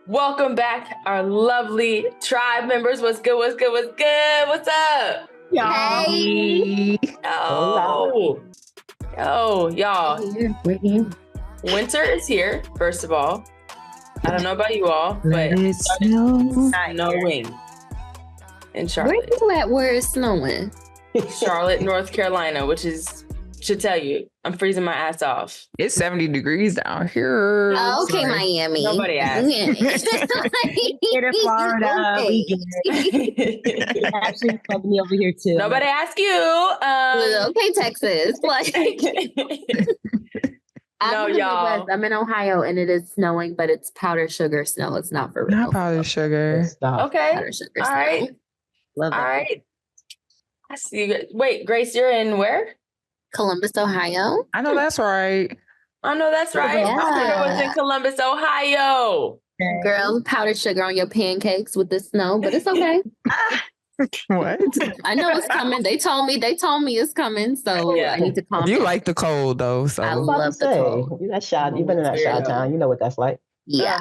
Welcome back, our lovely tribe members. What's good? What's good? What's good? What's up? Hey. Yo, y'all. Winter is here, first of all. I don't know about you all, but it's snowing in Charlotte. Where you at where it's snowing? Charlotte, North Carolina, which should tell you, I'm freezing my ass off. It's 70 degrees down here. Oh, okay, Sorry. Miami. Nobody asked. Get it, Florida. We get it. Actually, me over here too. Nobody asked you. Okay, Texas. Like, no, y'all. I'm in Ohio and it is snowing, but it's powdered sugar snow. It's not for real. Not powdered sugar. Okay. Powdered sugar All snow. right. Love it. All right. I see you. Wait, Grace, you're in where? Columbus, Ohio. I know that's right. I know that's right. Yeah. I was in Columbus, Ohio. Girl, powdered sugar on your pancakes with the snow, but it's okay. What? I know it's coming. They told me it's coming, so Yeah. I need to calm You down. like the cold though, so I I'm love about to the say, cold. you've been in that Weirdo. Chi-town. You know what that's like. Yeah.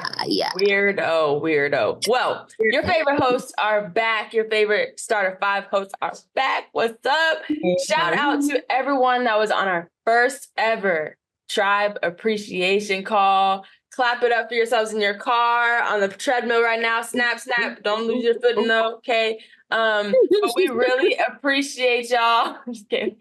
Weirdo. Well, your favorite hosts are back. Your favorite StartHERfive hosts are back. What's up? Shout out to everyone that was on our first ever Tribe Appreciation Call. Clap it up for yourselves in your car, on the treadmill right now. Snap, snap. Don't lose your footing though, okay? But we really appreciate y'all. I'm just kidding.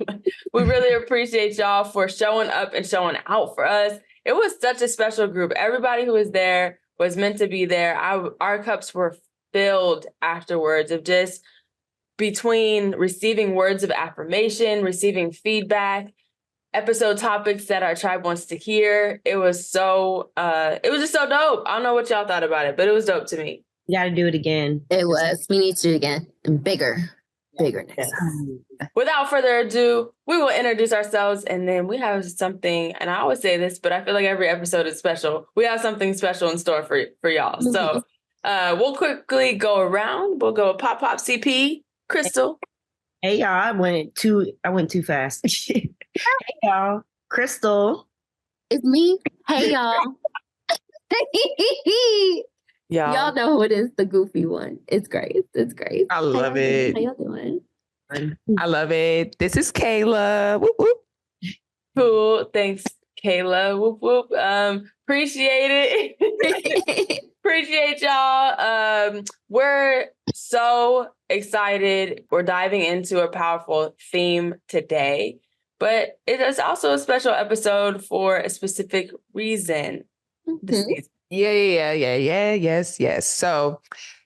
We really appreciate y'all for showing up and showing out for us. It was such a special group. Everybody who was there was meant to be there. Our cups were filled afterwards of just between receiving words of affirmation, receiving feedback, episode topics that our tribe wants to hear. It was just so dope. I don't know what y'all thought about it, but it was dope to me. You got to do it again. It was. We need to do it again. And bigger next time. Without further ado, we will introduce ourselves, and then we have something, and I always say this, but I feel like every episode is special. We have something special in store for y'all. So we'll quickly go around. We'll go Pop, CP, Crystal. Hey y'all, I went too fast. Hey y'all, Crystal. It's me. Hey, y'all. Y'all know who it is, the goofy one. It's great. I love it. How y'all doing? I love it. This is Kayla. Whoop, whoop. Cool. Thanks, Kayla. Whoop, whoop. Appreciate it. Appreciate y'all. We're so excited. We're diving into a powerful theme today, but it is also a special episode for a specific reason. This season. Yes. So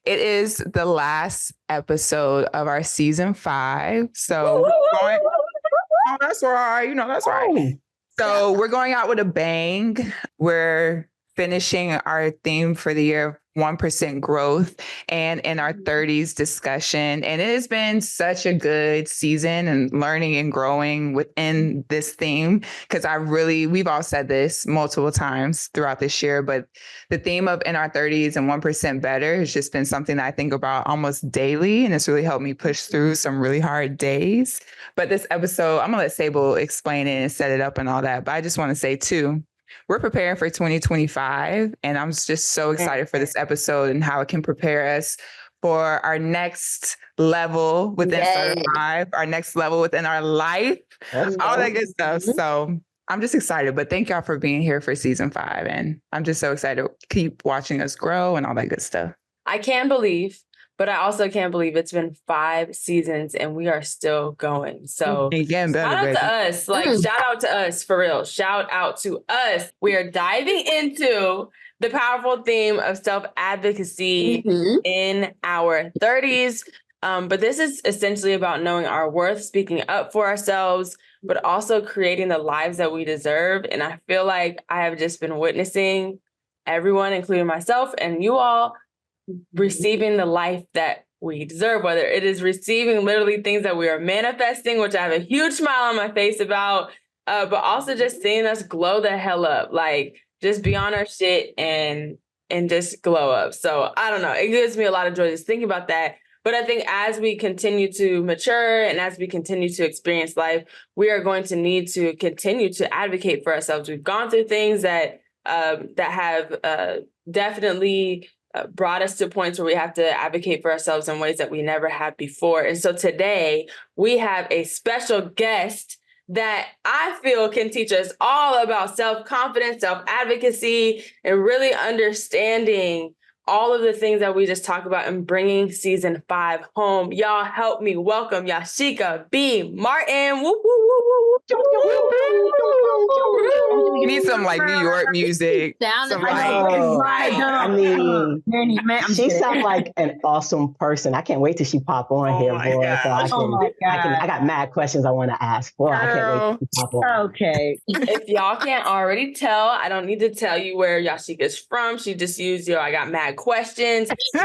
it is the last episode of our season 5. So we're going, oh, that's right. That's right. So we're going out with a bang. We're finishing our theme for the year of 1% growth and in our 30s discussion. And it has been such a good season and learning and growing within this theme. Because we've all said this multiple times throughout this year, but the theme of in our 30s and 1% better has just been something that I think about almost daily. And it's really helped me push through some really hard days. But this episode, I'm going to let Sable explain it and set it up and all that. But I just want to say too, we're preparing for 2025, and I'm just so excited for this episode and how it can prepare us for our next level within StartHERfive, our next level within our life, all that good stuff. So I'm just excited, but thank y'all for being here for season 5. And I'm just so excited to keep watching us grow and all that good stuff. I can't believe, but I also can't believe it's been 5 seasons and we are still going. So shout out to us. Shout out to us for real. Shout out to us. We are diving into the powerful theme of self-advocacy in our 30s. But this is essentially about knowing our worth, speaking up for ourselves, but also creating the lives that we deserve. And I feel like I have just been witnessing everyone, including myself and you all, receiving the life that we deserve, whether it is receiving literally things that we are manifesting, which I have a huge smile on my face about, but also just seeing us glow the hell up, like just be on our shit and just glow up. So I don't know. It gives me a lot of joy just thinking about that. But I think as we continue to mature and as we continue to experience life, we are going to need to continue to advocate for ourselves. We've gone through things that have definitely brought us to points where we have to advocate for ourselves in ways that we never have before. And so today we have a special guest that I feel can teach us all about self-confidence, self-advocacy, and really understanding all of the things that we just talked about and bringing season 5 home. Y'all help me welcome Yashica B. Martin. Woo, woo, woo, woo, woo. You need some like New York music. Sound She sounds like an awesome person. I can't wait till she pop on here, boy. So I got mad questions I want to ask. Boy, I can't wait till she pop on. Okay. If y'all can't already tell, I don't need to tell you where Yashica is from. She just used, I got mad questions. New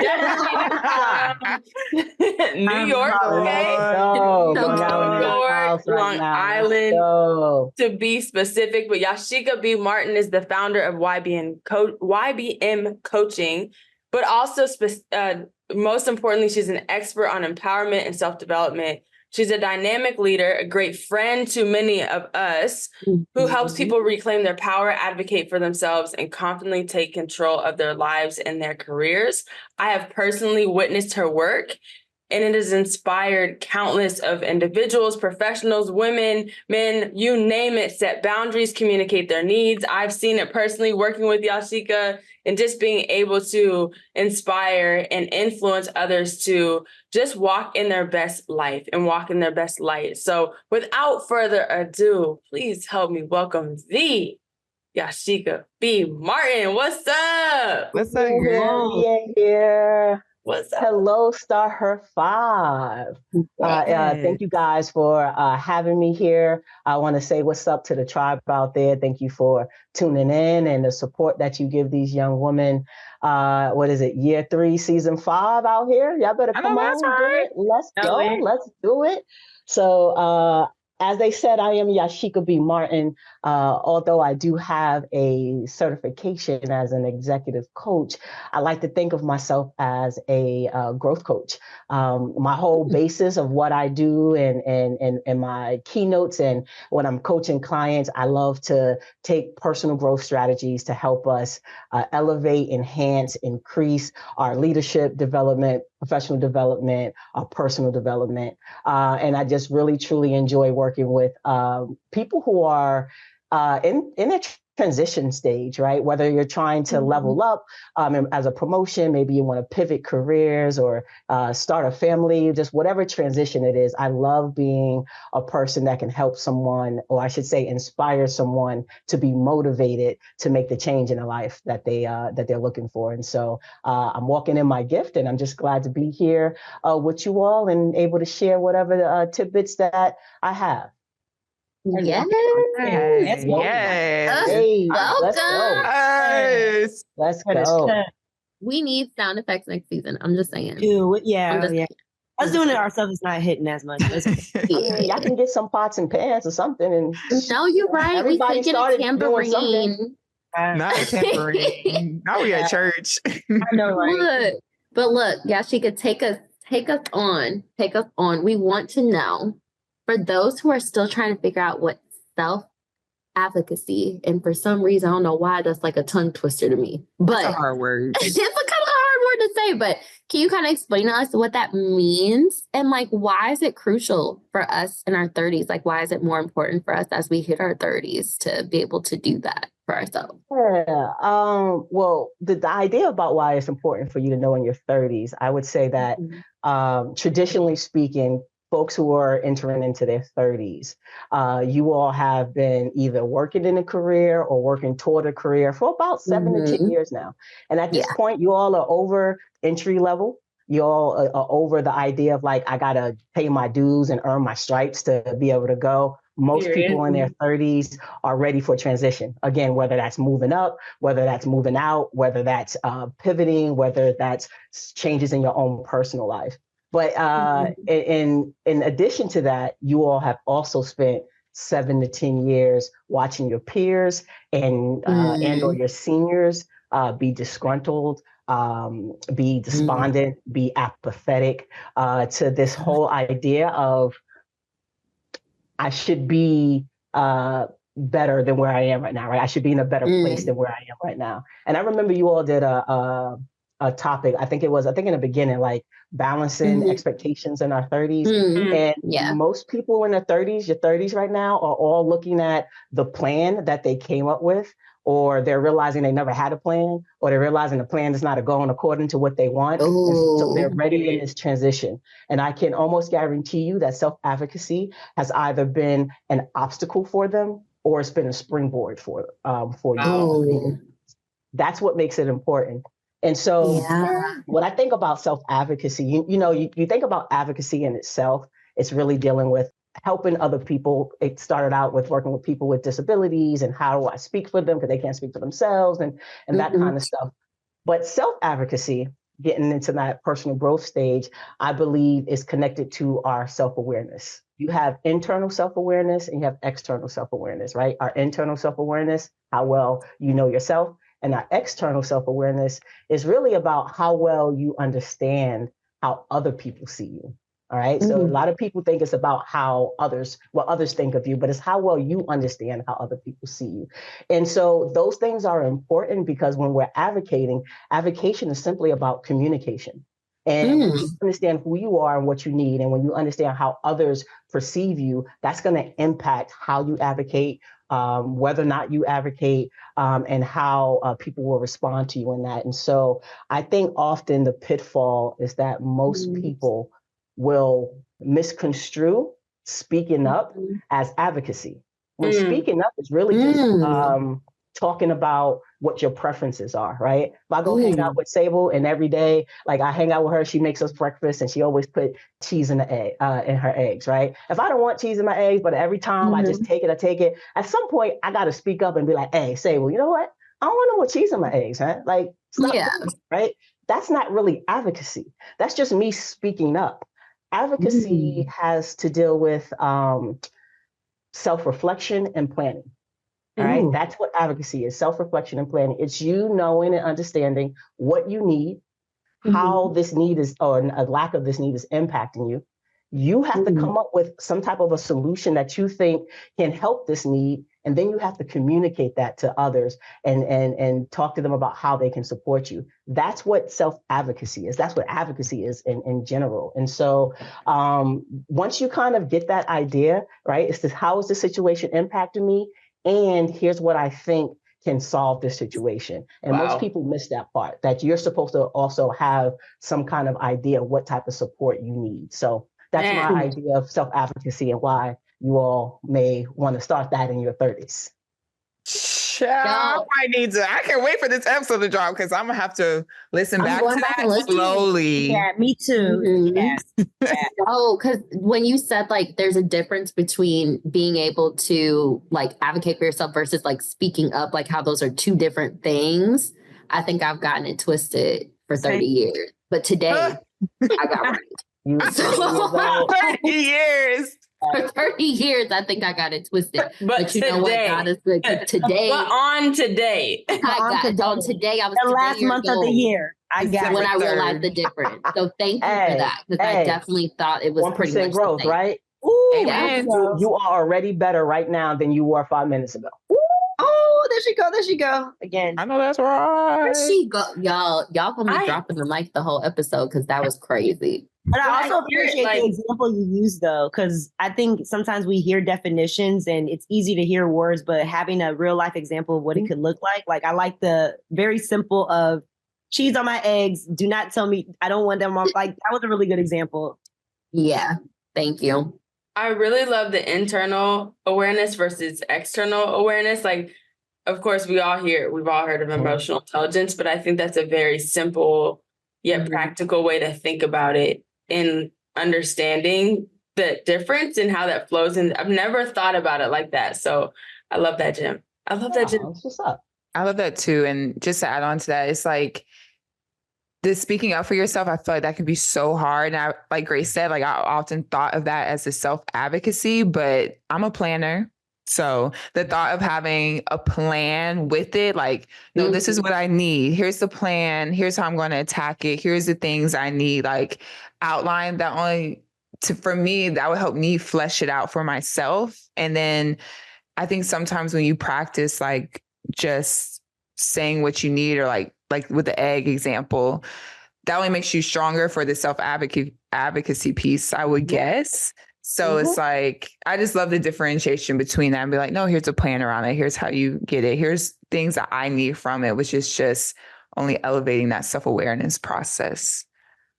York, okay? Long Island, to be specific. But Yashica B. Martin is the founder of YBM Coaching, but also most importantly, she's an expert on empowerment and self-development. She's a dynamic leader, a great friend to many of us, who helps people reclaim their power, advocate for themselves, and confidently take control of their lives and their careers. I have personally witnessed her work, and it has inspired countless of individuals, professionals, women, men, you name it, set boundaries, communicate their needs. I've seen it personally working with Yashica and just being able to inspire and influence others to just walk in their best life and walk in their best light. So without further ado, please help me welcome the Yashica B. Martin. What's up? What's up, girl? Here. What's up? Hello, StartHERfive. Thank you guys for having me here. I want to say what's up to the tribe out there. Thank you for tuning in and the support that you give these young women. What is it? Year 3, season 5 out here. Y'all better come on. Right. Let's go. Let's do it. So, as they said, I am Yashica B. Martin. Although I do have a certification as an executive coach, I like to think of myself as a growth coach. My whole basis of what I do and my keynotes and when I'm coaching clients, I love to take personal growth strategies to help us elevate, enhance, increase our leadership development, professional development, our personal development. And I just really, truly enjoy working with people who are in a transition stage, right? Whether you're trying to level up as a promotion, maybe you want to pivot careers or start a family, just whatever transition it is. I love being a person that can help someone, or I should say, inspire someone to be motivated to make the change in their life that they're looking for. And so I'm walking in my gift, and I'm just glad to be here with you all and able to share whatever tidbits that I have. Yes. Yes. Hey, Welcome. Let's go. We need sound effects next season. I'm just saying. Yeah. Us doing it ourselves is not hitting as much. Y'all can get some pots and pans or something. And no, you're right. Everybody we could get a tambourine. Not a tambourine. Now we at church. I know, right? Look, Yashica, take us on. We want to know, for those who are still trying to figure out what self-advocacy, and for some reason, I don't know why, that's like a tongue twister to me. But it's a hard word. It's a kind of hard word to say, but can you kind of explain to us what that means? And like, why is it crucial for us in our 30s? Like, why is it more important for us as we hit our 30s to be able to do that for ourselves? Yeah. Well, the idea about why it's important for you to know in your 30s, I would say that traditionally speaking, folks who are entering into their 30s, you all have been either working in a career or working toward a career for about 7 to 10 years now. And at this point, you all are over entry level. You all are over the idea of like, I got to pay my dues and earn my stripes to be able to go. Most people in their 30s are ready for transition. Again, whether that's moving up, whether that's moving out, whether that's pivoting, whether that's changes in your own personal life. But in addition to that, you all have also spent 7 to 10 years watching your peers and or your seniors be disgruntled, be despondent, be apathetic to this whole idea of I should be better than where I am right now, right? I should be in a better place than where I am right now. And I remember you all did a topic. I think in the beginning, like balancing expectations in our 30s. And most people in their 30s, your 30s right now, are all looking at the plan that they came up with, or they're realizing they never had a plan, or they're realizing the plan is not going according to what they want. And so they're ready in this transition. And I can almost guarantee you that self-advocacy has either been an obstacle for them or it's been a springboard for you. That's what makes it important. And so when I think about self-advocacy, you think about advocacy in itself, it's really dealing with helping other people. It started out with working with people with disabilities and how do I speak for them because they can't speak for themselves and that kind of stuff. But self-advocacy, getting into that personal growth stage, I believe is connected to our self-awareness. You have internal self-awareness and you have external self-awareness, right? Our internal self-awareness, how well you know yourself, and our external self-awareness is really about how well you understand how other people see you. All right. So a lot of people think it's about what others think of you, but it's how well you understand how other people see you. And so those things are important because when we're advocation is simply about communication. And when you understand who you are and what you need, and when you understand how others perceive you, that's going to impact how you advocate, whether or not you advocate, and how people will respond to you in that. And so I think often the pitfall is that most people will misconstrue speaking up as advocacy. When speaking up is really just talking about what your preferences are, right? If I go hang out with Sable and every day, like I hang out with her, she makes us breakfast and she always put cheese in in her eggs, right? If I don't want cheese in my eggs, but every time I just take it, at some point I got to speak up and be like, hey, Sable, you know what? I don't want no more cheese in my eggs, huh? Like, stop, right? That's not really advocacy. That's just me speaking up. Advocacy has to deal with self-reflection and planning. All right. That's what advocacy is, self-reflection and planning. It's you knowing and understanding what you need, how this need is, or a lack of this need is impacting you. You have to come up with some type of a solution that you think can help this need. And then you have to communicate that to others and talk to them about how they can support you. That's what self-advocacy is. That's what advocacy is in general. And so once you kind of get that idea, right, it's this, how is the situation impacting me? And here's what I think can solve this situation. And most people miss that part, that you're supposed to also have some kind of idea of what type of support you need. So that's my idea of self-advocacy and why you all may want to start that in your 30s. I can't wait for this episode to drop because I'm going to have to listen back to that slowly. Yeah, me too. Oh, because when you said like there's a difference between being able to like advocate for yourself versus like speaking up, like how those are two different things. I think I've gotten it twisted for 30 years. But today I got right. 30 years. For 30 years, I think I got it twisted. But you know what? God is good. Today. But on today. On today, I was the last month of the year. I got when I realized the difference. So thank you for that. Because I definitely thought it was pretty much growth, the same. right? Amen. You are already better right now than you were 5 minutes ago. Oh, there she go. Again. I know that's right. There she go. Y'all gonna be dropping the mic the whole episode because that was crazy. But I also appreciate the example you use, though, because I think sometimes we hear definitions and it's easy to hear words, but having a real life example of what it could look like I like the very simple of cheese on my eggs. Do not tell me I don't want them on. Like, that was a really good example. Yeah. Thank you. I really love the internal awareness versus external awareness. Like, of course, we've all heard of emotional intelligence, but I think that's a very simple yet practical way to think about it in understanding the difference and how that flows. And I've never thought about it like that. So I love that, Jim. I love that, Jim. What's up? I love that too. And just to add on to that, it's like this speaking up for yourself. I feel like that can be so hard. And I, like Grace said, like I often thought of that as a self-advocacy, but I'm a planner. So the thought of having a plan with it, like, no, this is what I need. Here's the plan. Here's how I'm going to attack it. Here's the things I need, like outline that for me, that would help me flesh it out for myself. And then I think sometimes when you practice, like just saying what you need, or like with the egg example, that only makes you stronger for the advocacy piece, I would guess. So it's like, I just love the differentiation between that and be like, no, here's a plan around it. Here's how you get it. Here's things that I need from it, which is just only elevating that self-awareness process.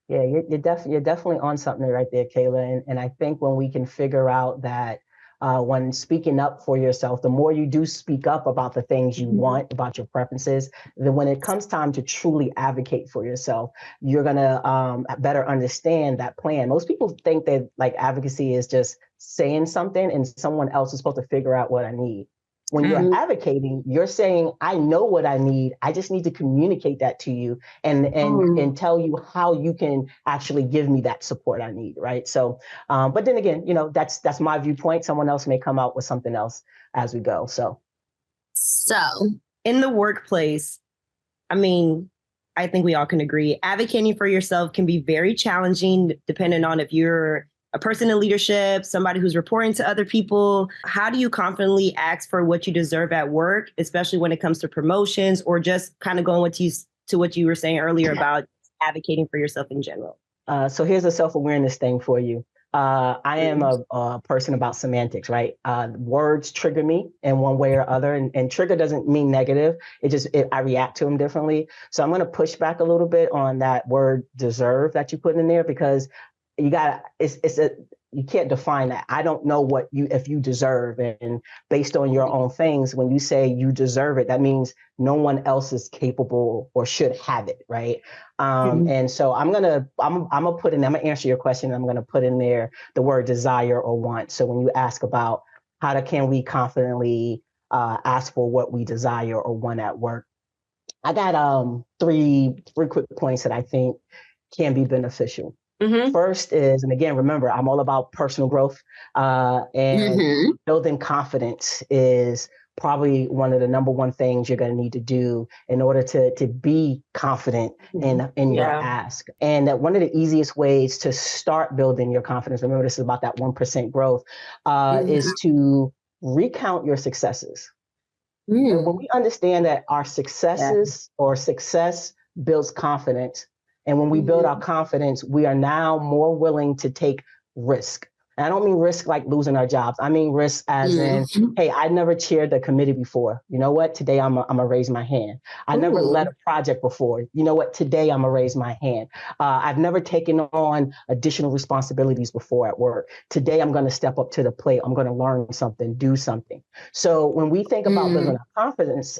Yeah, you're definitely on something right there, Kayla. And I think when we can figure out that when speaking up for yourself, the more you do speak up about the things you want, about your preferences, then when it comes time to truly advocate for yourself, you're going to better understand that plan. Most people think that like advocacy is just saying something and someone else is supposed to figure out what I need. When you're advocating, you're saying, I know what I need. I just need to communicate that to you and tell you how you can actually give me that support I need, right? So, but then again, that's my viewpoint. Someone else may come out with something else as we go. So in the workplace, I mean, I think we all can agree, advocating for yourself can be very challenging depending on if you're a person in leadership, somebody who's reporting to other people. How do you confidently ask for what you deserve at work, especially when it comes to promotions, or just kind of going to what you were saying earlier about advocating for yourself in general? So here's a self-awareness thing for you. I am a person about semantics, right? Words trigger me in one way or other, and trigger doesn't mean negative. I react to them differently. So I'm going to push back a little bit on that word deserve that you put in there, because you can't define that. I don't know if you deserve, and based on your own things, when you say you deserve it, that means no one else is capable or should have it, right? And so I'm gonna answer your question. I'm gonna put in there the word desire or want. So when you ask about can we confidently ask for what we desire or want at work, I got three quick points that I think can be beneficial. First is, and again, remember, I'm all about personal growth, and building confidence is probably one of the number one things you're going to need to do in order to be confident in your ask. And that one of the easiest ways to start building your confidence, remember, this is about that 1% growth, is to recount your successes. And when we understand that our successes or success builds confidence, and when we build our confidence, we are now more willing to take risk. And I don't mean risk like losing our jobs. I mean risk as in, hey, I never chaired a committee before. You know what? Today I'm gonna raise my hand. I never led a project before. You know what? Today I'm gonna raise my hand. I've never taken on additional responsibilities before at work. Today I'm gonna step up to the plate. I'm gonna learn something, do something. So when we think about building our confidence,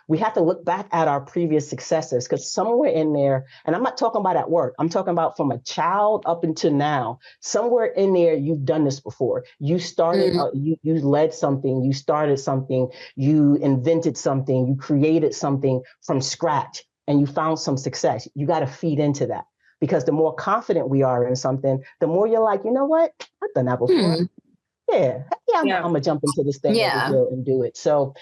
we have to look back at our previous successes, because somewhere in there, and I'm not talking about at work, I'm talking about from a child up until now, somewhere in there, you've done this before. You started, you led something, you started something, you invented something, you created something from scratch, and you found some success. You got to feed into that, because the more confident we are in something, the more you're like, you know what? I've done that before. I'm going to jump into this thing over here and do it. So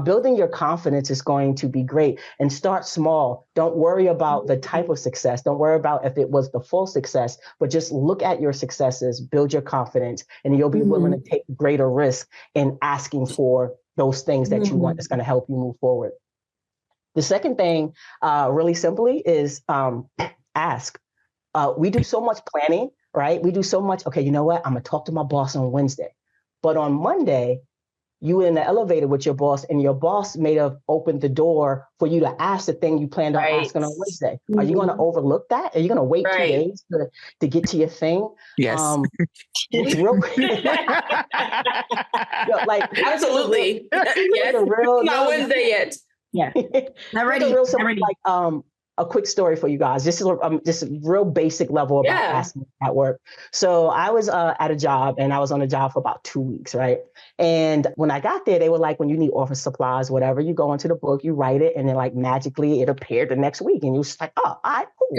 building your confidence is going to be great, and start small. Don't worry about the type of success. Don't worry about if it was the full success, but just look at your successes, build your confidence, and you'll be willing to take greater risk in asking for those things that you want that's going to help you move forward. The second thing, really simply, is ask. We do so much planning, right? We do so much. Okay, you know what? I'm going to talk to my boss on Wednesday. But on Monday, you were in the elevator with your boss, and your boss may have opened the door for you to ask the thing you planned on asking on Wednesday. Are you going to overlook that? Are you going to wait 2 days to get to your thing? Yes. Absolutely. Yes. Not Wednesday yet. Yeah. Not ready. A quick story for you guys. This is just a real basic level about asking at work. So I was at a job, and I was on a job for about 2 weeks, right? And when I got there, they were like, when you need office supplies, whatever, you go into the book, you write it, and then like magically it appeared the next week. And you're just like, oh, all right, cool.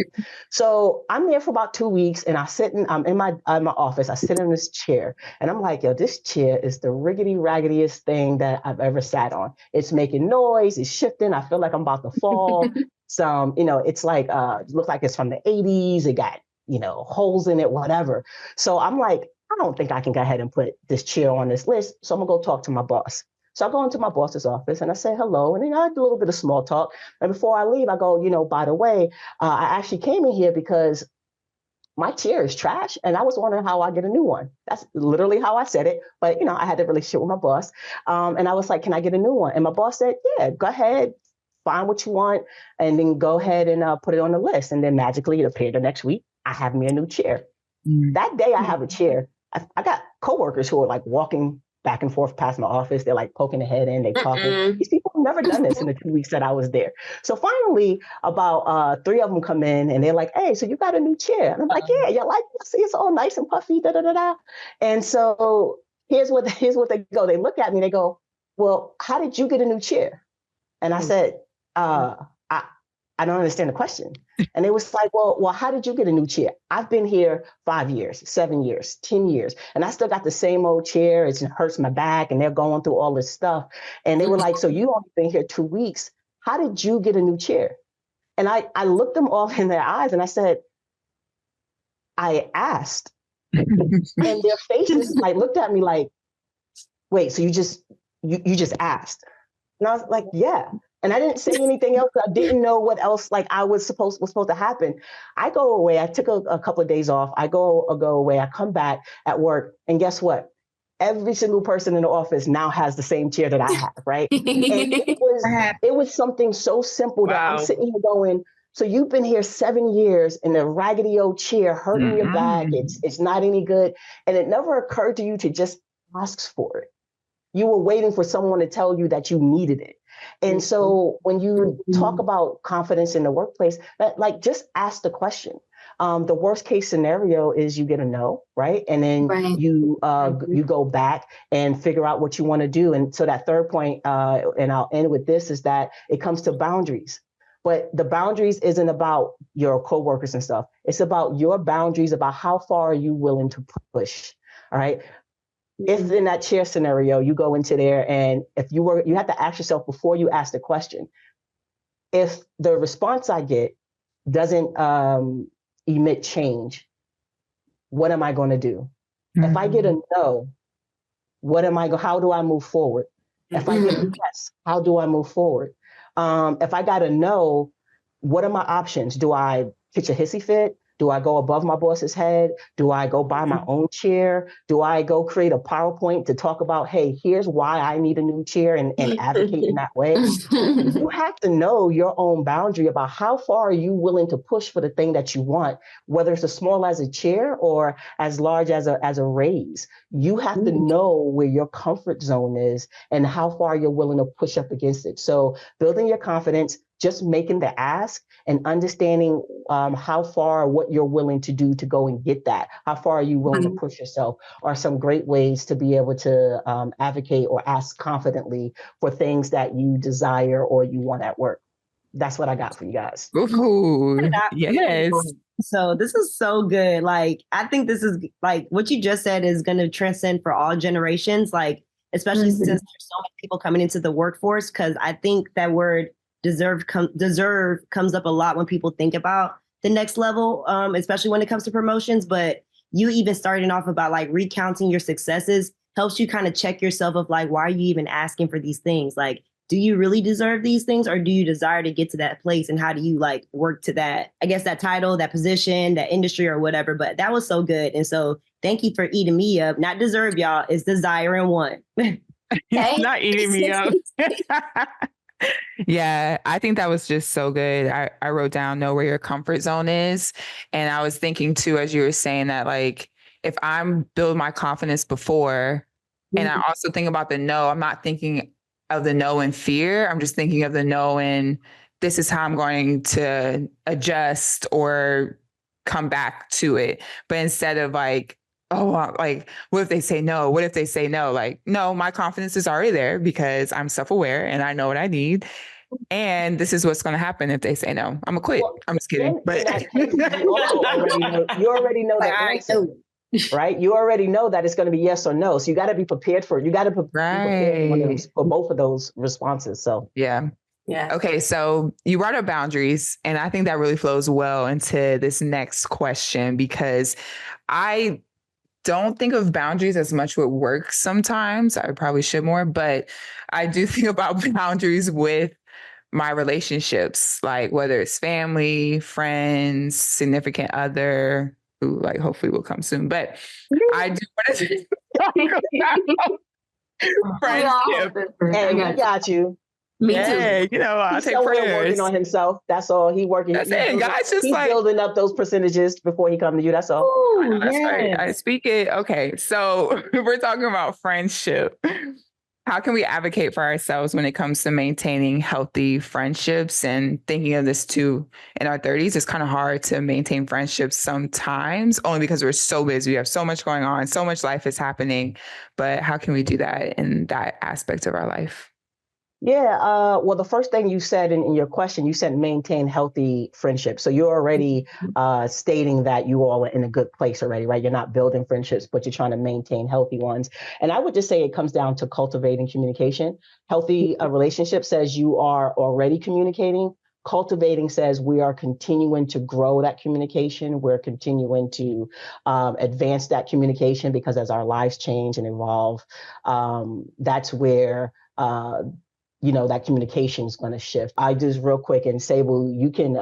So I'm there for about 2 weeks, and I'm in my office. I sit in this chair, and I'm like, yo, this chair is the riggedy raggediest thing that I've ever sat on. It's making noise. It's shifting. I feel like I'm about to fall. It's like, it looks like it's from the 80s. It got, holes in it, whatever. So I'm like, I don't think I can go ahead and put this chair on this list. So I'm gonna go talk to my boss. So I go into my boss's office and I say hello, and then I do a little bit of small talk. And before I leave, I go, by the way, I actually came in here because my chair is trash, and I was wondering how I get a new one. That's literally how I said it. But, I had a relationship with my boss. And I was like, can I get a new one? And my boss said, yeah, go ahead, find what you want, and then go ahead and put it on the list. And then magically it appeared the next week, I have me a new chair. That day I have a chair. I got coworkers who are like walking back and forth past my office. They're like poking their head in, they talking. These people have never done this in the 2 weeks that I was there. So finally, about 3 of them come in and they're like, hey, so you got a new chair? And I'm like, yeah, you like it? See, it's all nice and puffy, da da da da. And so here's what they go. They look at me, they go, well, how did you get a new chair? And I said, I don't understand the question. And it was like, well, how did you get a new chair? I've been here 5 years, 7 years, 10 years, and I still got the same old chair. It hurts my back, and they're going through all this stuff. And they were like, so you only been here 2 weeks. How did you get a new chair? And I looked them all in their eyes and I said, I asked. And their faces like looked at me like, wait, so you just asked? And I was like, yeah. And I didn't say anything else. I didn't know what else like was supposed to happen. I go away. I took a couple of days off. I go away. I come back at work. And guess what? Every single person in the office now has the same chair that I have, right? And it was something so simple that I'm sitting here going, so you've been here 7 years in a raggedy old chair, hurting your back. It's not any good. And it never occurred to you to just ask for it. You were waiting for someone to tell you that you needed it. And so when you talk about confidence in the workplace, like just ask the question. The worst case scenario is you get a no, right? And then you go back and figure out what you want to do. And so that third point, and I'll end with this, is that it comes to boundaries. But the boundaries isn't about your coworkers and stuff. It's about your boundaries, about how far are you willing to push, all right? If in that chair scenario, you go into there and you have to ask yourself before you ask the question, if the response I get doesn't emit change, what am I going to do? If I get a no, how do I move forward? If I get a yes, how do I move forward? If I got a no, what are my options? Do I pitch a hissy fit? Do I go above my boss's head? Do I go buy my own chair? Do I go create a PowerPoint to talk about, hey, here's why I need a new chair and advocate in that way? You have to know your own boundary about how far are you willing to push for the thing that you want, whether it's as small as a chair or as large as a raise. You have to know where your comfort zone is and how far you're willing to push up against it. So building your confidence, just making the ask and understanding how far, what you're willing to do to go and get that. How far are you willing to push yourself are some great ways to be able to advocate or ask confidently for things that you desire or you want at work. That's what I got for you guys. Ooh, yes. So this is so good. Like, I think this is like what you just said is going to transcend for all generations, like, especially since there's so many people coming into the workforce. Cause I think that word deserve comes up a lot when people think about the next level, especially when it comes to promotions. But you even starting off about like recounting your successes helps you kind of check yourself of like, why are you even asking for these things? Like, do you really deserve these things, or do you desire to get to that place? And how do you like work to that, I guess, that title, that position, that industry or whatever? But that was so good. And so thank you for eating me up. Not deserve, y'all. It's desire and want. Not eating me up. Yeah, I think that was just so good. I wrote down know where your comfort zone is. And I was thinking too, as you were saying that, like, if I'm build my confidence before, and I also think about the no, I'm not thinking of the no in fear. I'm just thinking of the no in this is how I'm going to adjust or come back to it. But instead of like, oh, like, what if they say no? What if they say no? Like, no, my confidence is already there because I'm self-aware and I know what I need. And this is what's going to happen if they say no. I'm going to quit. I'm just kidding. But you already know the answer, right? You already know that it's going to be yes or no. So you got to be prepared for it. You got to be prepared for both of those responses. So, yeah. Okay. So you brought up boundaries, and I think that really flows well into this next question, because I don't think of boundaries as much with work sometimes. I probably should more, but I do think about boundaries with my relationships, like whether it's family, friends, significant other, who like hopefully will come soon. But I do want to friendship. Hey, we got you. Me too. I take prayers. Working on himself. That's all. He working. That's it. Guys, just he's like building up those percentages before he come to you. That's all. Ooh, that's right. I speak it. Okay, so we're talking about friendship. How can we advocate for ourselves when it comes to maintaining healthy friendships and thinking of this too in our 30s? It's kind of hard to maintain friendships sometimes, only because we're so busy. We have so much going on, so much life is happening. But how can we do that in that aspect of our life? Yeah. Well, the first thing you said in your question, you said maintain healthy friendships. So you're already stating that you all are in a good place already, right? You're not building friendships, but you're trying to maintain healthy ones. And I would just say it comes down to cultivating communication. Healthy relationship says you are already communicating. Cultivating says we are continuing to grow that communication. We're continuing to advance that communication, because as our lives change and evolve, that's where that communication is going to shift. I just real quick, and Sable, you can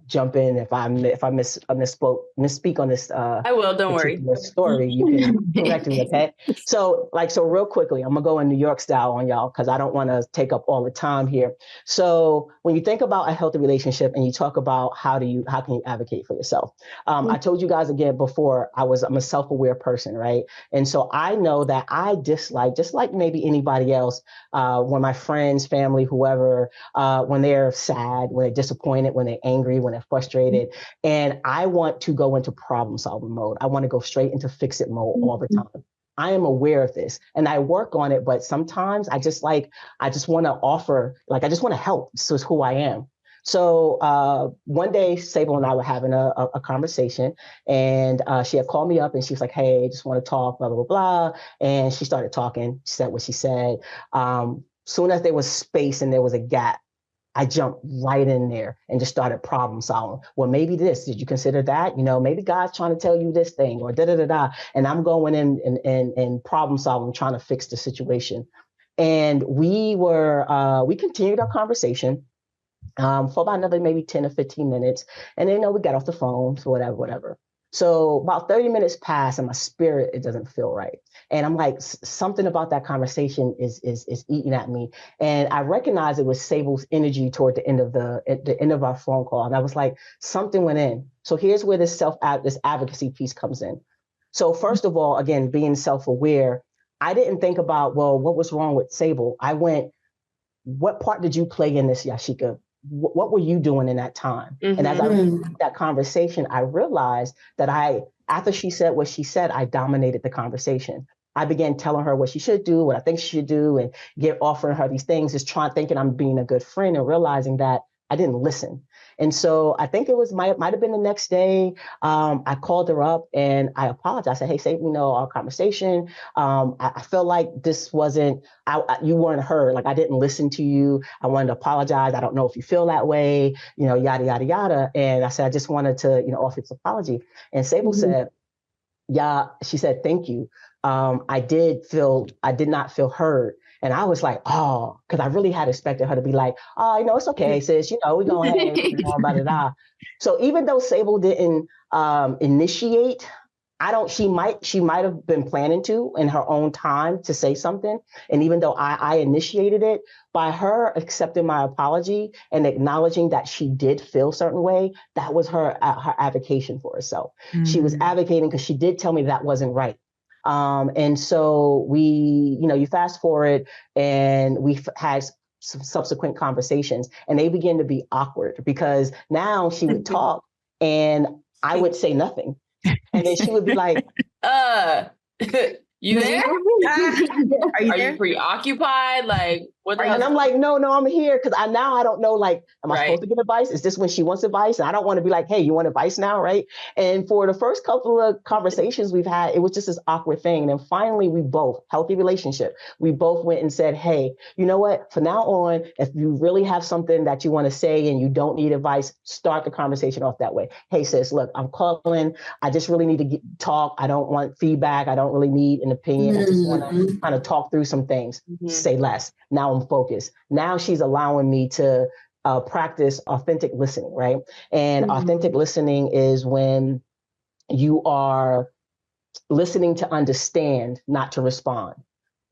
jump in if I misspeak on this. I will. Don't worry. Story, you can correct me, okay? So real quickly, I'm gonna go in New York style on y'all because I don't want to take up all the time here. So when you think about a healthy relationship and you talk about how can you advocate for yourself? I told you guys again before, I'm a self-aware person, right? And so I know that I dislike, just like maybe anybody else, when my friends, family, whoever, when they're sad, when they're disappointed, when they're angry, when they're frustrated, and I want to go into problem solving mode. I want to go straight into fix it mode all the time. I am aware of this and I work on it, but sometimes I just want to offer, I just want to help. So it's who I am. So one day, Sable and I were having a conversation, and she had called me up and she was like, hey, just want to talk, blah, blah, blah. And she started talking. She said what she said. Soon as there was space and there was a gap, I jumped right in there and just started problem solving. Well, maybe this, did you consider that? Maybe God's trying to tell you this thing, or da-da-da-da. And I'm going in and problem solving, trying to fix the situation. And we continued our conversation for about another maybe 10 or 15 minutes. And then, we got off the phone, so whatever. So about 30 minutes passed and my spirit, it doesn't feel right. And I'm like, something about that conversation is eating at me. And I recognized it was Sable's energy toward the end of our phone call. And I was like, something went in. So here's where this advocacy piece comes in. So first of all, again, being self-aware, I didn't think about, well, what was wrong with Sable? I went, what part did you play in this, Yashica? What were you doing in that time? Mm-hmm. And as I had that conversation, I realized that after she said what she said, I dominated the conversation. I began telling her what she should do, what I think she should do, and offering her these things, just thinking I'm being a good friend, and realizing that I didn't listen. And so I think it might have been the next day. I called her up and I apologized. I said, hey, Sable, our conversation. I felt like this wasn't, you weren't heard. I didn't listen to you. I wanted to apologize. I don't know if you feel that way, yada, yada, yada. And I said, I just wanted to, offer this apology. And Sable said, yeah, she said, thank you. I did not feel heard. And I was like, oh, because I really had expected her to be like, oh, it's okay, sis, we go ahead, blah, blah, blah. So even though Sable didn't initiate, she might have been planning to in her own time to say something. And even though I initiated it, by her accepting my apology and acknowledging that she did feel a certain way, that was her advocation for herself. Mm-hmm. She was advocating because she did tell me that wasn't right. And so we, you fast forward and we've had some subsequent conversations, and they begin to be awkward because now she would talk and I would say nothing. And then she would be like, you there? Are you preoccupied? And I'm like, no, I'm here because I don't know, like, am I supposed to get advice? Is this when she wants advice? And I don't want to be like, hey, you want advice now, right? And for the first couple of conversations we've had, it was just this awkward thing. And then finally, we both, healthy relationship, we both went and said, hey, you know what? From now on, if you really have something that you want to say and you don't need advice, start the conversation off that way. Hey, sis, look, I'm calling. I just really need to talk. I don't want feedback. I don't really need an opinion. I just want to kind of talk through some things. Say less. Now I'm focused. Now she's allowing me to practice authentic listening, right? And authentic listening is when you are listening to understand, not to respond.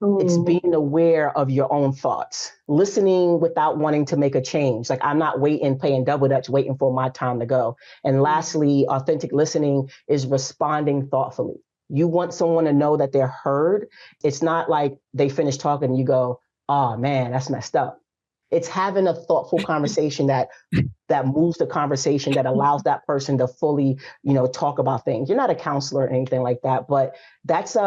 It's being aware of your own thoughts, listening without wanting to make a change. Like, I'm not playing double dutch, waiting for my time to go. And lastly, authentic listening is responding thoughtfully. You want someone to know that they're heard. It's not like they finish talking and you go, oh man, that's messed up. It's having a thoughtful conversation that moves the conversation, that allows that person to fully, talk about things. You're not a counselor or anything like that, but that's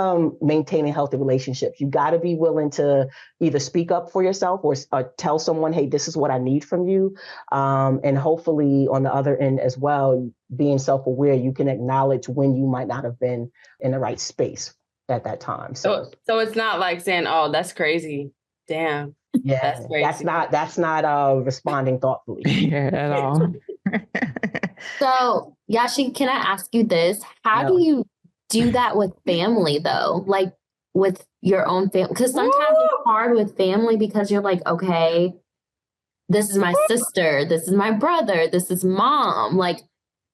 maintaining healthy relationships. You got to be willing to either speak up for yourself or tell someone, hey, this is what I need from you. And hopefully on the other end as well, being self-aware, you can acknowledge when you might not have been in the right space at that time. So it's not like saying, oh, that's crazy. Damn. Yeah, that's not responding thoughtfully. Yeah, at all. So, Yashi, can I ask you this? How do you do that with family, though? Like with your own family? Because sometimes it's hard with family because you're like, okay, this is my sister, this is my brother, this is mom. Like,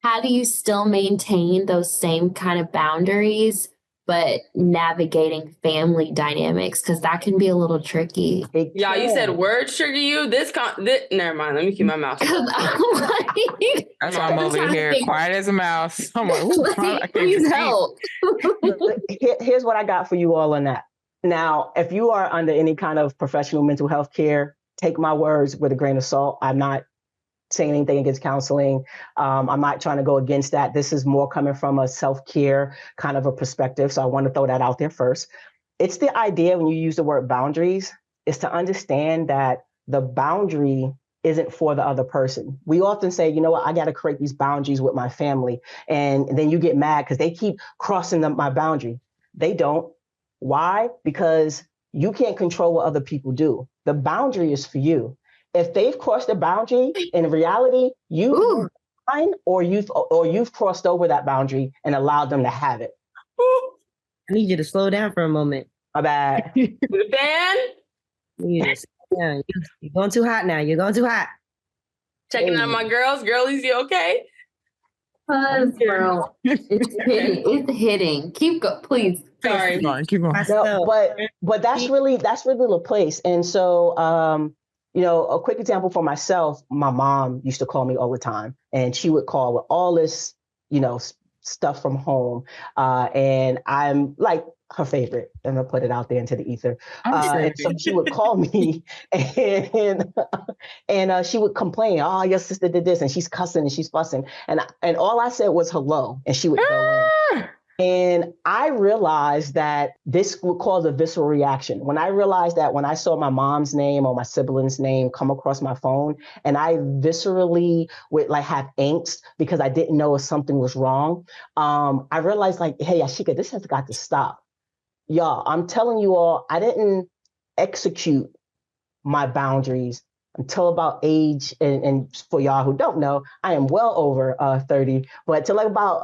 how do you still maintain those same kind of boundaries, but navigating family dynamics? Because that can be a little tricky. Yeah, you said words trigger you. Never mind. Let me keep my mouth shut. That's why I'm over here, quiet as a mouse. I'm like, please help. Here's what I got for you all on that. Now, if you are under any kind of professional mental health care, take my words with a grain of salt. I'm not saying anything against counseling. I'm not trying to go against that. This is more coming from a self-care kind of a perspective. So I want to throw that out there first. It's the idea when you use the word boundaries is to understand that the boundary isn't for the other person. We often say, you know what, I got to create these boundaries with my family. And then you get mad because they keep crossing my boundary. They don't. Why? Because you can't control what other people do. The boundary is for you. If they've crossed the boundary, in reality, you've crossed over that boundary and allowed them to have it. I need you to slow down for a moment. My bad. Dan? You're going too hot now. You're going too hot. Checking out my girls. Girlies, you okay? Girl, it's hitting. Keep going, please. Sorry. Keep going. No, but that's really the place. And so, a quick example for myself, my mom used to call me all the time, and she would call with all this, stuff from home. And I'm like her favorite. I'm gonna put it out there into the ether. And so she would call me and she would complain, oh, your sister did this, and she's cussing and she's fussing. And all I said was hello, and she would go in. And I realized that this would cause a visceral reaction. When I realized that when I saw my mom's name or my sibling's name come across my phone, and I viscerally would have angst because I didn't know if something was wrong, I realized hey, Yashica, this has got to stop. Y'all, I'm telling you all, I didn't execute my boundaries until about age, and for y'all who don't know, I am well over 30, but till about...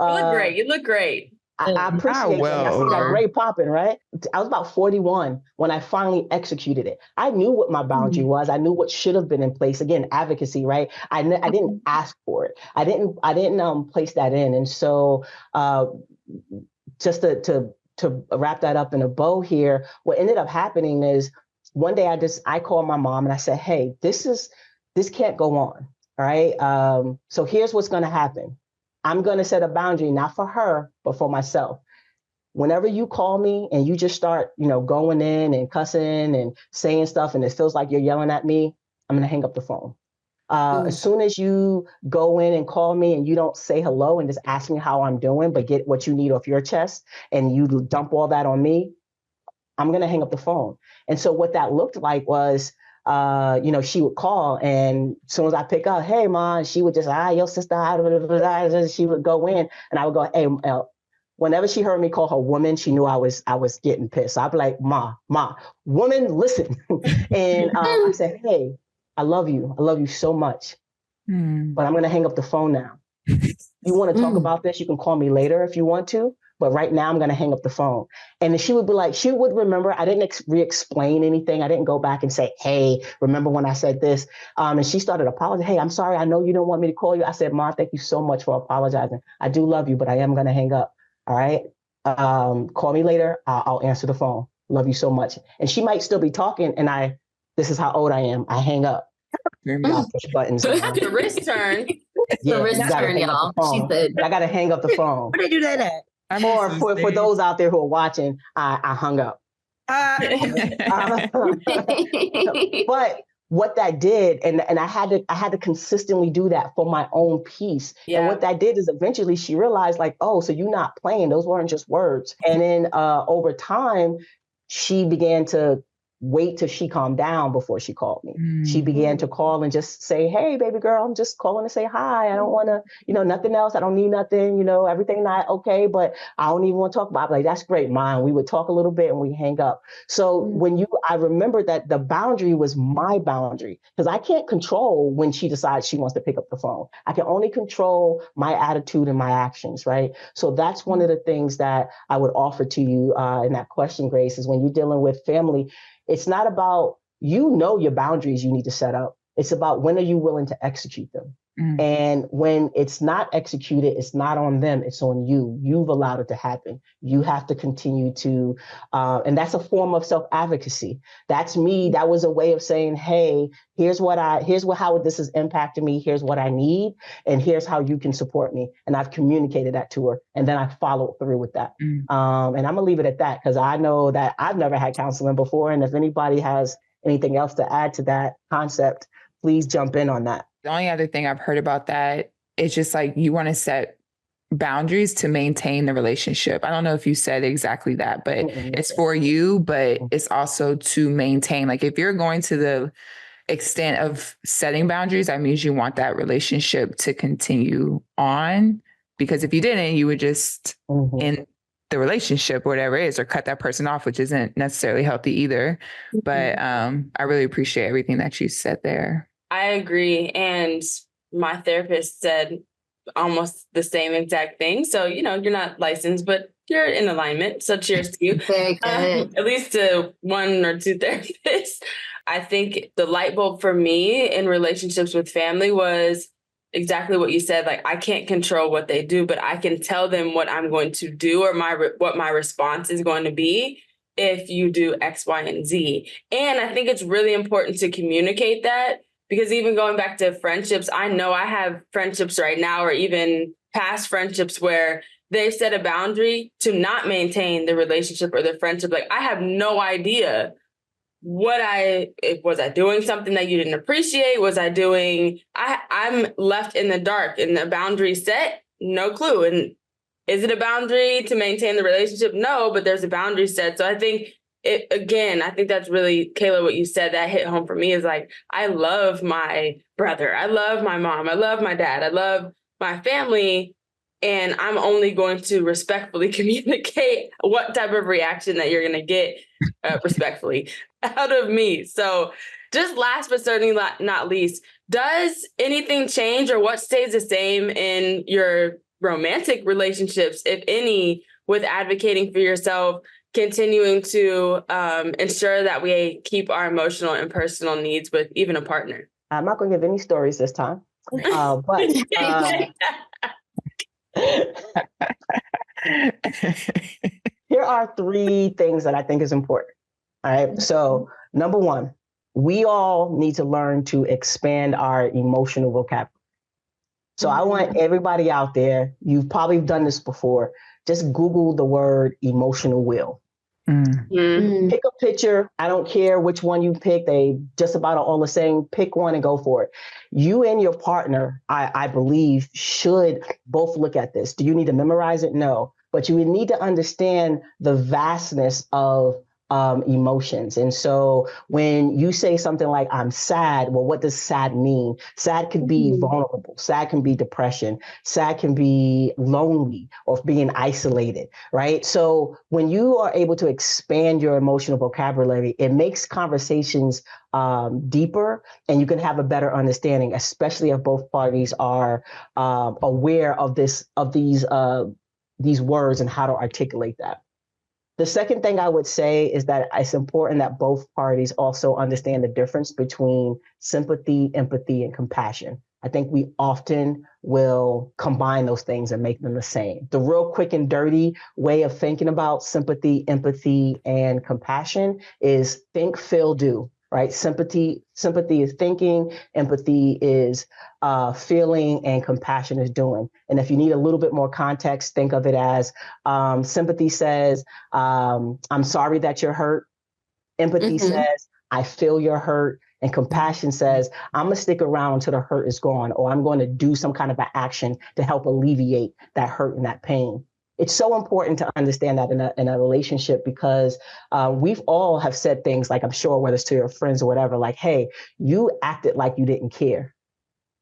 You look great. I appreciate that. I see that gray popping, right? I was about 41 when I finally executed it. I knew what my boundary was. I knew what should have been in place. Again, advocacy, right? I didn't ask for it. I didn't place that in. And so just to wrap that up in a bow here, what ended up happening is one day I called my mom and I said, hey, this can't go on. All right. So here's what's going to happen. I'm going to set a boundary, not for her, but for myself. Whenever you call me and you just start, going in and cussing and saying stuff, and it feels like you're yelling at me, I'm going to hang up the phone. As soon as you go in and call me and you don't say hello and just ask me how I'm doing, but get what you need off your chest and you dump all that on me, I'm going to hang up the phone. And so what that looked like was she would call, and as soon as I pick up, hey, Ma, she would just, your sister, she would go in, and I would go, hey, whenever she heard me call her woman, she knew I was getting pissed. So I'd be like, Ma, woman, listen. And I said, hey, I love you so much, but I'm going to hang up the phone now. You want to talk about this? You can call me later if you want to. But right now, I'm going to hang up the phone. And then she would be like, she would remember. I didn't re-explain anything. I didn't go back and say, hey, remember when I said this? And she started apologizing. Hey, I'm sorry. I know you don't want me to call you. I said, Ma, thank you so much for apologizing. I do love you, but I am going to hang up. All right. Call me later. I'll answer the phone. Love you so much. And she might still be talking. And this is how old I am. I hang up. Push buttons. The wrist turn. Yeah, the wrist turn, y'all. She said, I got to hang up the phone. Where did you do that at? For those out there who are watching, I hung up. But what that did, and I had to consistently do that for my own peace. Yeah. And what that did is eventually she realized, like, oh, so you're not playing. Those weren't just words. And then over time, she began to wait till she calmed down before she called me. She began to call and just say, hey, baby girl, I'm just calling to say hi. I don't want to, nothing else. I don't need nothing, everything not okay, but I don't even want to talk about it. Like, that's great, Mom. We would talk a little bit and we hang up. So I remember that the boundary was my boundary, because I can't control when she decides she wants to pick up the phone. I can only control my attitude and my actions, right? So that's one of the things that I would offer to you in that question, Grace, is when you're dealing with family, it's not about, your boundaries you need to set up. It's about, when are you willing to execute them? And when it's not executed, it's not on them, it's on you. You've allowed it to happen. You have to continue to, and that's a form of self-advocacy. That's me. That was a way of saying, hey, here's how this is impacting me. Here's what I need. And here's how you can support me. And I've communicated that to her. And then I followed through with that. And I'm going to leave it at that, because I know that I've never had counseling before. And if anybody has anything else to add to that concept, please jump in on that. The only other thing I've heard about that is just like, you want to set boundaries to maintain the relationship. I don't know if you said exactly that, but it's for you, but it's also to maintain. Like, if you're going to the extent of setting boundaries, that means you want that relationship to continue on. Because if you didn't, you would just end the relationship, whatever it is, or cut that person off, which isn't necessarily healthy either. But I really appreciate everything that you said there. I agree. And my therapist said almost the same exact thing. So, you're not licensed, but you're in alignment. So cheers to you. Very good. At least to one or two therapists. I think the light bulb for me in relationships with family was exactly what you said. Like, I can't control what they do, but I can tell them what I'm going to do, or what my response is going to be if you do X, Y, and Z. And I think it's really important to communicate that. Because even going back to friendships, I know I have friendships right now, or even past friendships, where they set a boundary to not maintain the relationship or the friendship. Like, I have no idea was I doing something that you didn't appreciate? I'm left in the dark, and the boundary set, no clue. And is it a boundary to maintain the relationship? No, but there's a boundary set. So I think I think that's really, Kayla, what you said that hit home for me, is like, I love my brother. I love my mom. I love my dad. I love my family. And I'm only going to respectfully communicate what type of reaction that you're going to get respectfully out of me. So just last but certainly not least, does anything change, or what stays the same in your romantic relationships, if any, with advocating for yourself, continuing to ensure that we keep our emotional and personal needs with even a partner? I'm not going to give any stories this time, but here are 3 things that I think is important. All right. So number 1, we all need to learn to expand our emotional vocabulary. So I want everybody out there, you've probably done this before, just Google the word emotional will. Pick a picture. I don't care which one you pick. They just about all the same. Pick one and go for it. You and your partner, I believe, should both look at this. Do you need to memorize it? No. But you would need to understand the vastness of emotions. And so when you say something like, I'm sad, well, what does sad mean? Sad can be vulnerable. Sad can be depression. Sad can be lonely or being isolated, right? So when you are able to expand your emotional vocabulary, it makes conversations deeper, and you can have a better understanding, especially if both parties are aware of these words and how to articulate that. The second thing I would say is that it's important that both parties also understand the difference between sympathy, empathy, and compassion. I think we often will combine those things and make them the same. The real quick and dirty way of thinking about sympathy, empathy, and compassion is think, feel, do. Right? Sympathy is thinking, empathy is feeling, and compassion is doing. And if you need a little bit more context, think of it as sympathy says, I'm sorry that you're hurt. Empathy says, I feel you're hurt. And compassion says, I'm going to stick around until the hurt is gone, or I'm going to do some kind of an action to help alleviate that hurt and that pain. It's so important to understand that in a relationship, because we've all have said things like, I'm sure, whether it's to your friends or whatever, like, hey, you acted like you didn't care.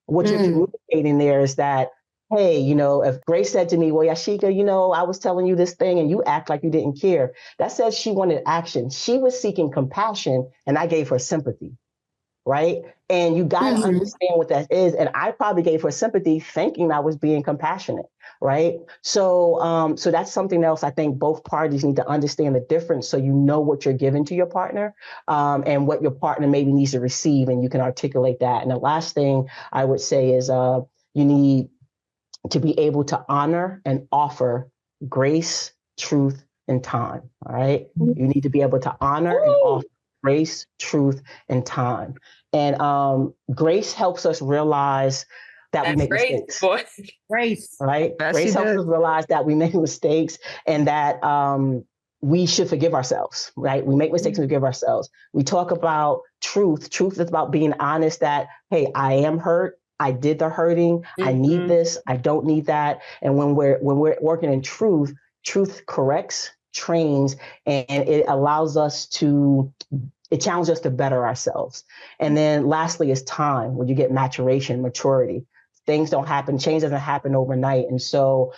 What you're communicating there is that, hey, if Grace said to me, well, Yashica, I was telling you this thing and you act like you didn't care. That says she wanted action. She was seeking compassion and I gave her sympathy. Right. And you got to understand what that is. And I probably gave her sympathy thinking I was being compassionate. Right. So that's something else I think both parties need to understand the difference, so you know what you're giving to your partner and what your partner maybe needs to receive, and you can articulate that. And the last thing I would say is you need to be able to honor and offer grace, truth, and time. All right. You need to be able to honor and offer grace, truth, and time. And grace helps us realize that we make mistakes. Grace. Right? Grace helps us realize that we make mistakes and that we should forgive ourselves, right? We make mistakes and forgive ourselves. We talk about truth. Truth is about being honest that, hey, I am hurt. I did the hurting. I need this. I don't need that. And when we're working in truth, truth corrects, trains, and it allows us to, it challenges us to better ourselves. And then lastly is time, when you get maturation, maturity. Things don't happen, change doesn't happen overnight. And so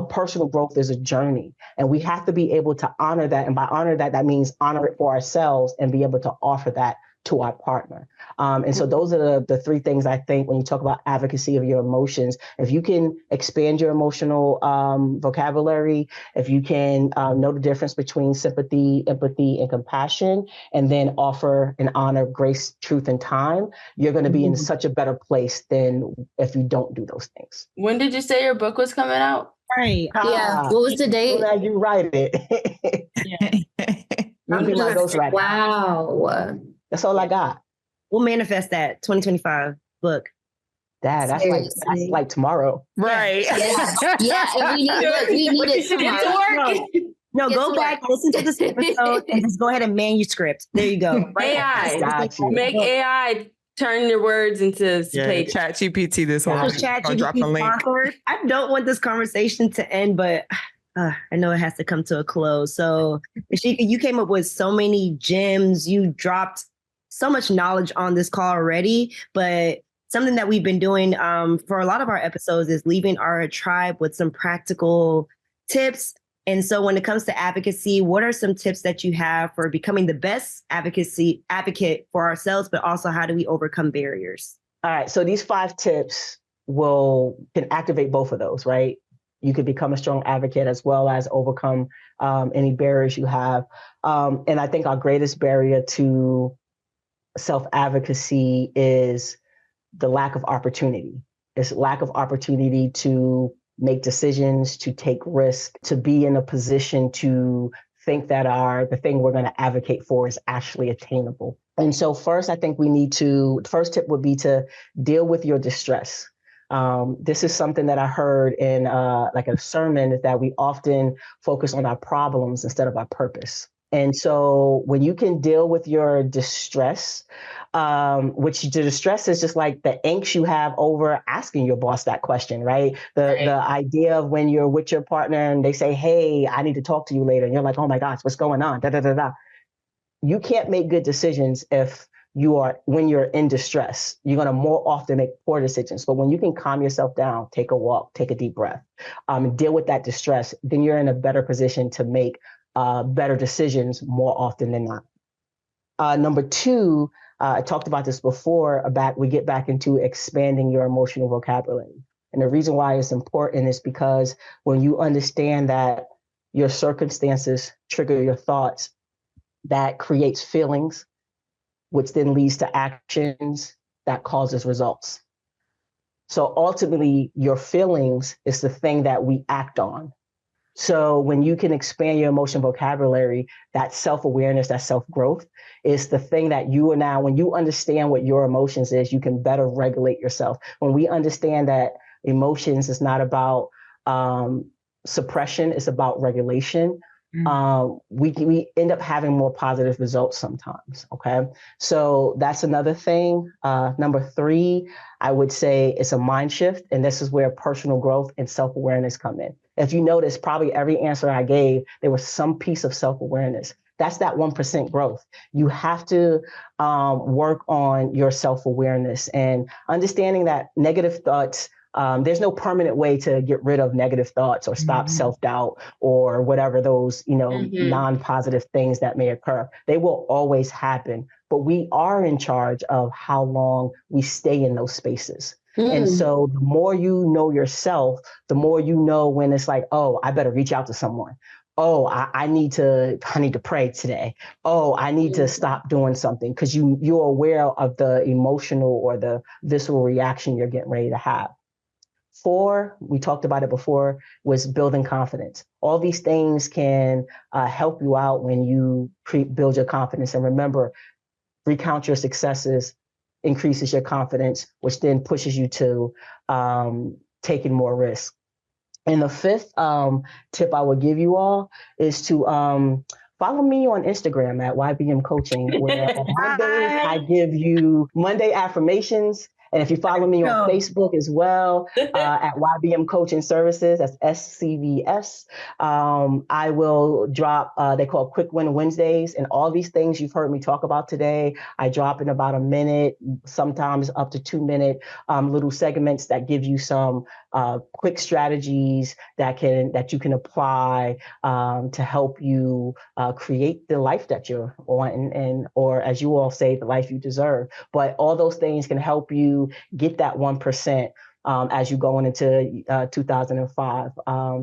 personal growth is a journey, and we have to be able to honor that. And by honor that, that means honor it for ourselves and be able to offer that to our partner. And so those are the three things I think when you talk about advocacy of your emotions. If you can expand your emotional vocabulary, if you can know the difference between sympathy, empathy, and compassion, and then offer and honor grace, truth, and time, you're going to be in such a better place than if you don't do those things. When did you say your book was coming out? Right. Yeah. What was the date? As you write it. You'll be my ghostwriter. Wow. That's all I got. We'll manifest that 2025 book. Dad, that's like tomorrow. Right. Yeah. And we need it tomorrow. No, go back, listen to this episode, and just go ahead and manuscript. There you go. AI. Make AI turn your words into pages. ChatGPT this whole ChatGPT. I don't want this conversation to end, but I know it has to come to a close. So, Yashica, you came up with so many gems. You dropped so much knowledge on this call already, but something that we've been doing for a lot of our episodes is leaving our tribe with some practical tips. And so when it comes to advocacy, what are some tips that you have for becoming the best advocate for ourselves, but also how do we overcome barriers? All right. So these 5 tips can activate both of those, right? You could become a strong advocate as well as overcome any barriers you have. And I think our greatest barrier to self-advocacy is the lack of opportunity. It's lack of opportunity to make decisions, to take risk, to be in a position to think that the thing we're going to advocate for is actually attainable. And so first, I think the first tip would be to deal with your distress. This is something that I heard in like a sermon, is that we often focus on our problems instead of our purpose. And so when you can deal with your distress, which the distress is just like the angst you have over asking your boss that question, right? The idea of when you're with your partner and they say, hey, I need to talk to you later. And you're like, oh my gosh, what's going on? Da, da, da, da. you can't make good decisions when you're in distress. You're going to more often make poor decisions. But when you can calm yourself down, take a walk, take a deep breath, deal with that distress, then you're in a better position to make better decisions more often than not. Number two, I talked about this before, we get back into expanding your emotional vocabulary. And the reason why it's important is because when you understand that your circumstances trigger your thoughts, that creates feelings, which then leads to actions that causes results. So ultimately, your feelings is the thing that we act on. So when you can expand your emotion vocabulary, that self-awareness, that self-growth is the thing that when you understand what your emotions is, you can better regulate yourself. When we understand that emotions is not about suppression, it's about regulation, we end up having more positive results sometimes. Okay. So that's another thing. Number three, I would say it's a mind shift. And this is where personal growth and self-awareness come in. If you notice, probably every answer I gave, there was some piece of self-awareness. That's that 1% growth. You have to work on your self-awareness and understanding that negative thoughts, there's no permanent way to get rid of negative thoughts or stop self-doubt or whatever those, non-positive things that may occur. They will always happen, but we are in charge of how long we stay in those spaces. And so the more you know yourself, the more you know when it's like, oh, I better reach out to someone. Oh, I need to pray today. Oh, I need to stop doing something, because you're aware of the emotional or the visceral reaction you're getting ready to have. 4, we talked about it before, was building confidence. All these things can help you out when you build your confidence. And remember, recount your successes increases your confidence, which then pushes you to taking more risks. And the 5th tip I would give you all is to follow me on Instagram at YBM Coaching, where on Mondays I give you Monday affirmations. And if you follow me on Facebook as well, at YBM Coaching Services, that's SCVS, I will drop, they call Quick Win Wednesdays, and all these things you've heard me talk about today, I drop in about a minute, sometimes up to 2-minute little segments that give you some quick strategies that you can apply to help you create the life that you're wanting, or as you all say, the life you deserve. But all those things can help you get that 1% as you go into 2005.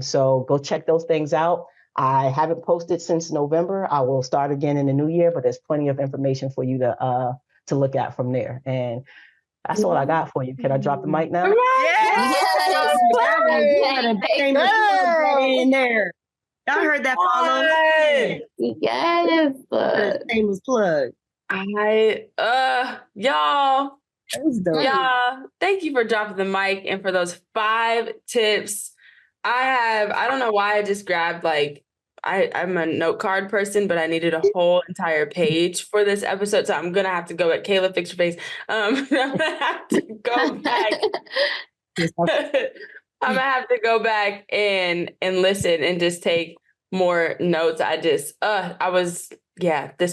So go check those things out. I haven't posted since November. I will start again in the new year, but there's plenty of information for you to look at from there. And that's all I got for you. Can I drop the mic now? Yes. In there. Y'all heard that, follow? Yes. Shameless plug. Y'all, thank you for dropping the mic and for those 5 tips. I don't know why I just grabbed, I'm a note card person, but I needed a whole entire page for this episode. So I'm going to have to go at Kayla, fix your face. I'm going to have to go back. I'm going to have to go back and listen and just take more notes. This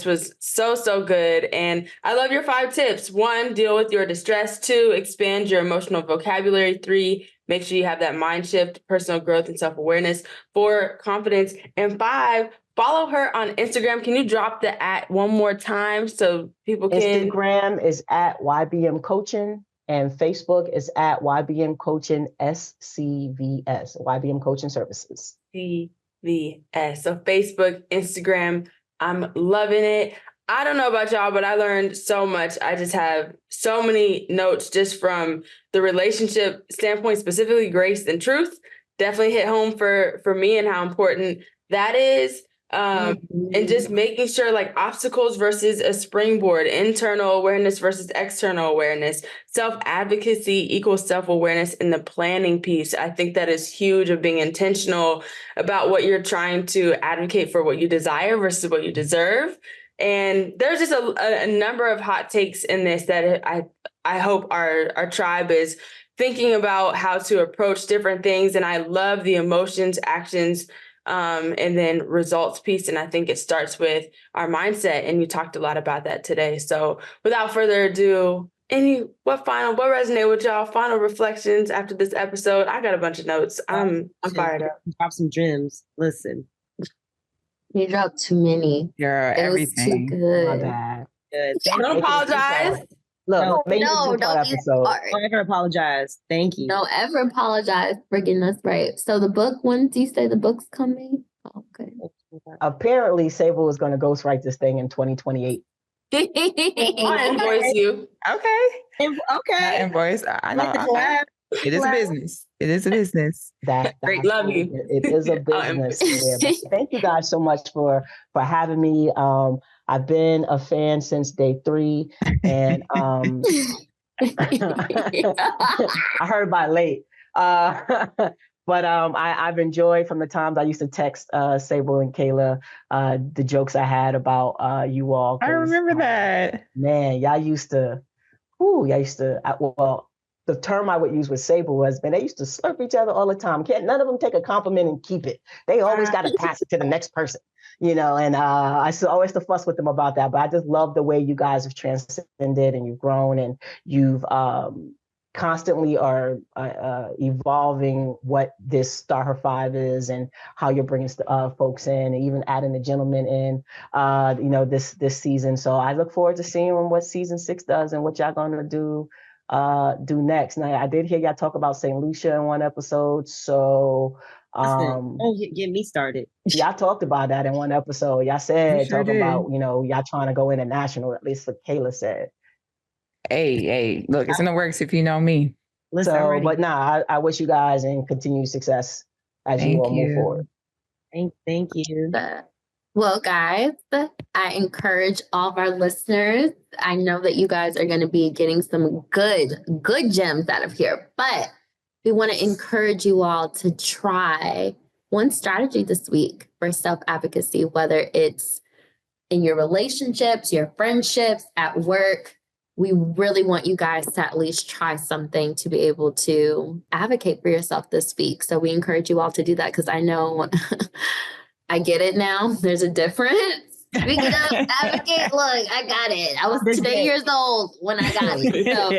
was so good. And I love your 5 tips. 1, deal with your distress. 2, expand your emotional vocabulary. 3, make sure you have that mind shift, personal growth, and self-awareness. 4, confidence. And 5, follow her on Instagram. Can you drop the @ one more time so people can? Instagram is at YBM Coaching, and Facebook is at YBM Coaching SCVS, YBM Coaching Services. CVS. So Facebook, Instagram. I'm loving it. I don't know about y'all, but I learned so much. I just have so many notes just from the relationship standpoint, specifically grace and truth. Definitely hit home for me and how important that is. And just making sure obstacles versus a springboard, internal awareness versus external awareness, self-advocacy equals self-awareness in the planning piece. I think that is huge, of being intentional about what you're trying to advocate for, what you desire versus what you deserve. And there's just a number of hot takes in this that I hope our tribe is thinking about how to approach different things. And I love the emotions, actions, and then results piece. And I think it starts with our mindset. And you talked a lot about that today. So without further ado, what resonated with y'all? Final reflections after this episode? I got a bunch of notes. I'm fired up. Drop some gems. Listen. You dropped too many. You're everything. Was too good. My bad. Good. Don't apologize. Look, maybe don't be episode. sorry. Don't ever apologize. Thank you. Don't ever apologize for getting us right. So the book, when do you say the book's coming? Okay. Apparently, Sable is going to ghostwrite this thing in 2028. I'll invoice you. Okay. Okay. Invoice. I know. It is a business. It is a business. Great. Love you. It is a business. Thank you guys so much for having me. I've been a fan since day 3, and I heard by late. But I've enjoyed from the times I used to text Sable and Kayla the jokes I had about you all. I remember that. Man, y'all used to. The term I would use with Sable was, man, they used to slurp each other all the time. None of them take a compliment and keep it. They always got to pass it to the next person, and I always to fuss with them about that. But I just love the way you guys have transcended and you've grown and you've constantly are evolving what this StartHERfive is and how you're bringing folks in and even adding the gentlemen in, this season. So I look forward to seeing what season 6 does and what y'all going to do next. Now, I did hear y'all talk about St. Lucia in one episode. So get me started. Y'all talked about that in one episode. Y'all said about, y'all trying to go international, at least what Kayla said. Hey, look, it's in the works if you know me. Listen, but I wish you guys and continued success as you all move forward. Thank you. Well, guys, I encourage all of our listeners. I know that you guys are going to be getting some good gems out of here, but we want to encourage you all to try one strategy this week for self-advocacy, whether it's in your relationships, your friendships, at work. We really want you guys to at least try something to be able to advocate for yourself this week. So we encourage you all to do that because I know I get it now. There's a difference. Speaking of advocate, look, I got it. I was 10 years old when I got it. So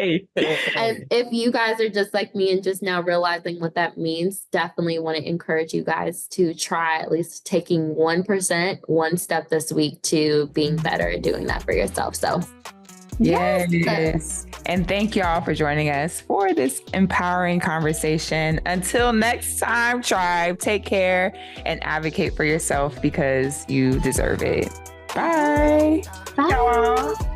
and if you guys are just like me and just now realizing what that means, definitely want to encourage you guys to try at least taking 1%, one step this week to being better at doing that for yourself. So yes. And thank y'all for joining us for this empowering conversation. Until next time, tribe, take care and advocate for yourself because you deserve it. Bye. Bye.